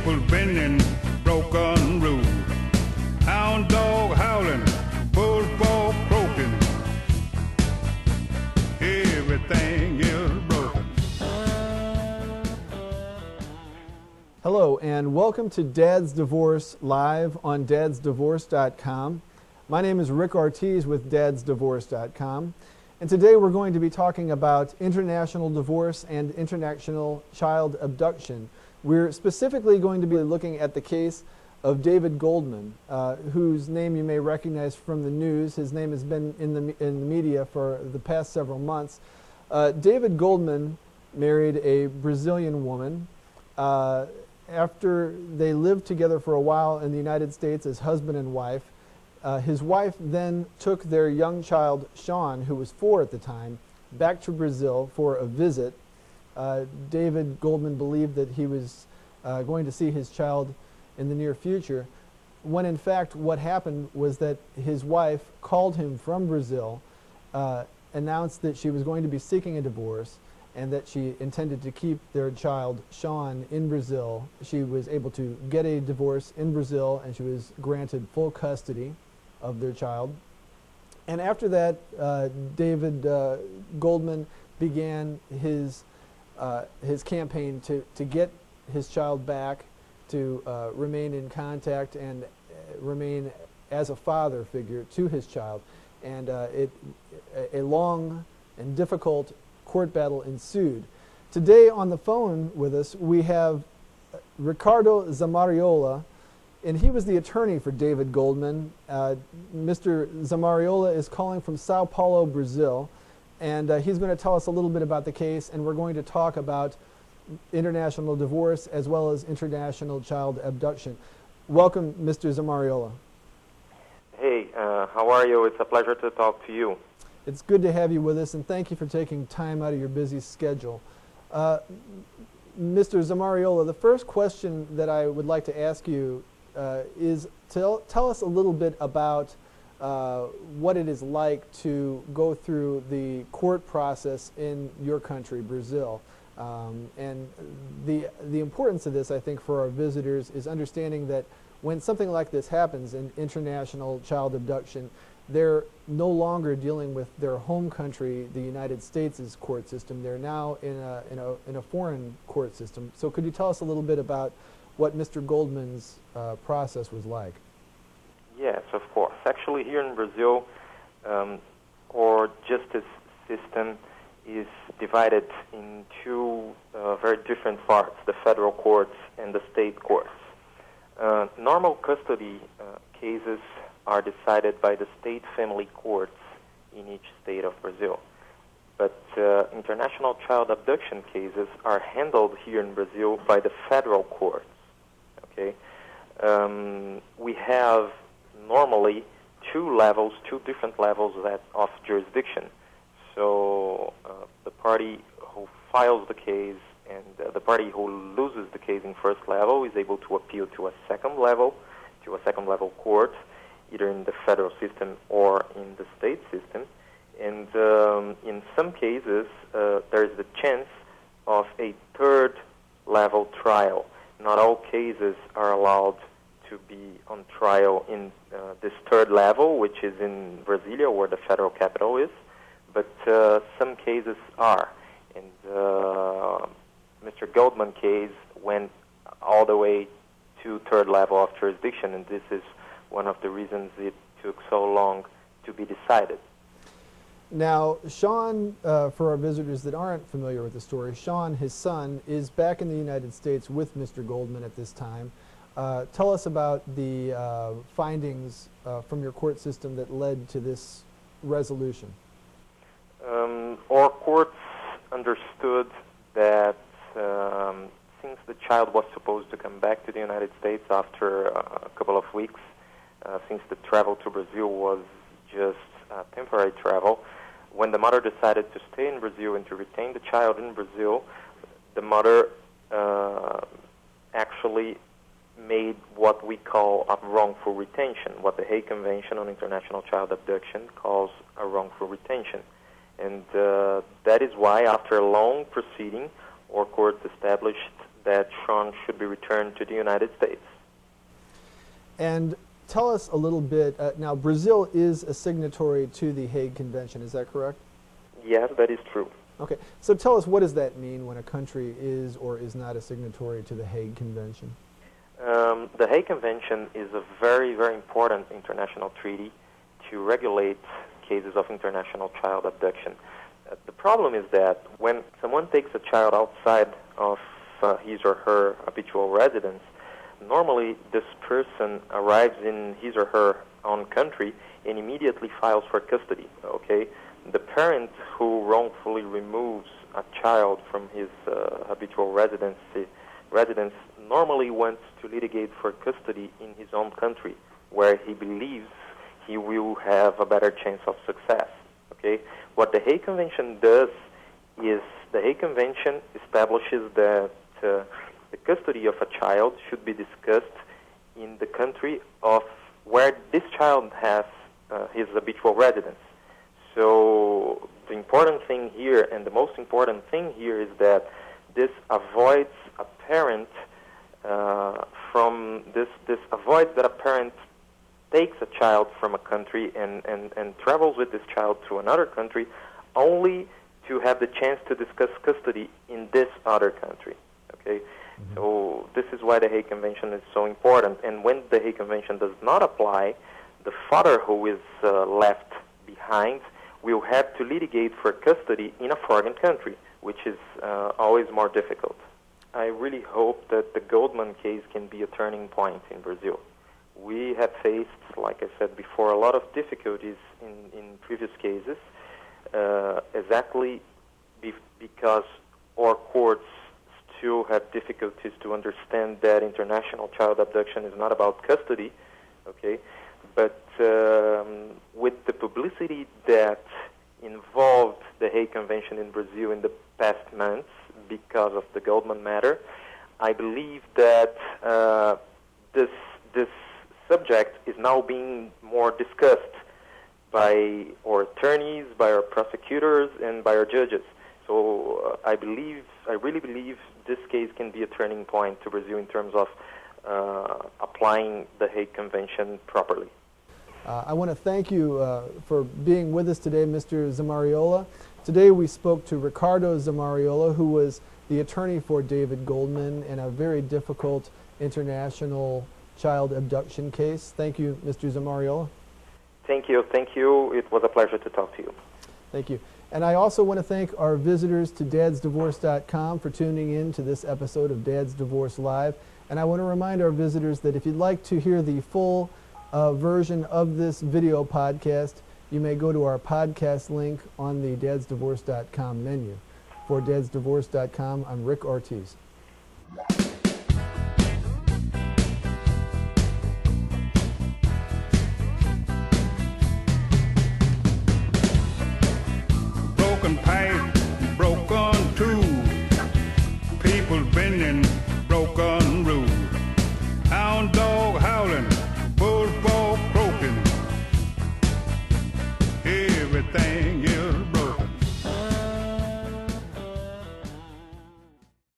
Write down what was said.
Tables bending, broken rules. Hound dog howling, bullfrog croaking. Everything is broken. Hello and welcome to Dad's Divorce live on DadsDivorce.com. My name is Rick Ortiz with DadsDivorce.com, and today we're going to be talking about international divorce and international child abduction. We're specifically going to be looking at the case of David Goldman, whose name you may recognize from the news. His name has been in the media for the past several months. David Goldman married a Brazilian woman. After they lived together for a while in the United States as husband and wife, his wife then took their young child, Sean, who was 4 at the time, back to Brazil for a visit. David Goldman believed that he was going to see his child in the near future, when in fact what happened was that his wife called him from Brazil, announced that she was going to be seeking a divorce, and that she intended to keep their child, Sean, in Brazil. She was able to get a divorce in Brazil, and she was granted full custody of their child. And after that, David Goldman began his campaign to get his child back, to remain in contact and remain as a father figure to his child. And a long and difficult court battle ensued. Today on the phone with us we have Ricardo Zamarialo, and he was the attorney for David Goldman. Mr. Zamarialo is calling from Sao Paulo, Brazil, and he's going to tell us a little bit about the case, and we're going to talk about international divorce as well as international child abduction. Welcome, Mr. Zamarialo. Hey, how are you? It's a pleasure to talk to you. It's good to have you with us, and thank you for taking time out of your busy schedule. Mr. Zamarialo, the first question that I would like to ask you is tell us a little bit about what it is like to go through the court process in your country, Brazil. And the importance of this, I think, for our visitors is understanding that when something like this happens in international child abduction, they're no longer dealing with their home country, the United States' court system. They're now in a foreign court system. So could you tell us a little bit about what Mr. Goldman's process was like? Yes, of course. Actually, here in Brazil, our justice system is divided in two very different parts, the federal courts and the state courts. Normal custody cases are decided by the state family courts in each state of Brazil. But international child abduction cases are handled here in Brazil by the federal courts. Okay, we have normally two different levels of jurisdiction. So the party who files the case and the party who loses the case in first level is able to appeal to a second level court, either in the federal system or in the state system. And in some cases, there is the chance of a third level trial. Not all cases are allowed to be on trial in this third level, which is in Brasilia, where the federal capital is, but some cases are. And Mr. Goldman case went all the way to third level of jurisdiction, and this is one of the reasons it took so long to be decided. Now, Sean, for our visitors that aren't familiar with the story, Sean, his son, is back in the United States with Mr. Goldman at this time. Tell us about the findings from your court system that led to this resolution. Our courts understood that since the child was supposed to come back to the United States after a couple of weeks, since the travel to Brazil was just temporary travel, when the mother decided to stay in Brazil and to retain the child in Brazil, the mother actually made what we call a wrongful retention, what the Hague Convention on International Child Abduction calls a wrongful retention. And that is why, after a long proceeding, our court established that Sean should be returned to the United States. And tell us a little bit, now Brazil is a signatory to the Hague Convention, is that correct? Yes, that is true. Okay, so tell us, what does that mean when a country is or is not a signatory to the Hague Convention? The Hague Convention is a very, very important international treaty to regulate cases of international child abduction. The problem is that when someone takes a child outside of his or her habitual residence, normally this person arrives in his or her own country and immediately files for custody, okay? The parent who wrongfully removes a child from his habitual residence normally wants to litigate for custody in his own country, where he believes he will have a better chance of success, okay? What the Hague Convention does is the Hague Convention establishes that the custody of a child should be discussed in the country of where this child has his habitual residence. So the important thing here, and the most important thing here, is that this avoids a parent avoids that a parent takes a child from a country and travels with this child to another country only to have the chance to discuss custody in this other country. Okay, mm-hmm. So this is why the Hague Convention is so important. And when the Hague Convention does not apply, the father who is left behind will have to litigate for custody in a foreign country, which is always more difficult. I really hope that the Goldman case can be a turning point in Brazil. We have faced, like I said before, a lot of difficulties in previous cases, exactly because our courts still have difficulties to understand that international child abduction is not about custody, okay? But with the publicity that involved the Hague Convention in Brazil in the past months because of the Goldman matter, I believe that this subject is now being more discussed by our attorneys, by our prosecutors, and by our judges. So I really believe this case can be a turning point to Brazil in terms of applying the Hague Convention properly. I want to thank you for being with us today, Mr. Zamarialo. Today we spoke to Ricardo Zamarialo, who was the attorney for David Goldman in a very difficult international child abduction case. Thank you, Mr. Zamarialo. Thank you. Thank you. It was a pleasure to talk to you. Thank you. And I also want to thank our visitors to DadsDivorce.com for tuning in to this episode of Dad's Divorce Live. And I want to remind our visitors that if you'd like to hear the full version of this video podcast, you may go to our podcast link on the DadsDivorce.com menu. For DadsDivorce.com, I'm Rick Ortiz. Broken pipe, broken tube, people bending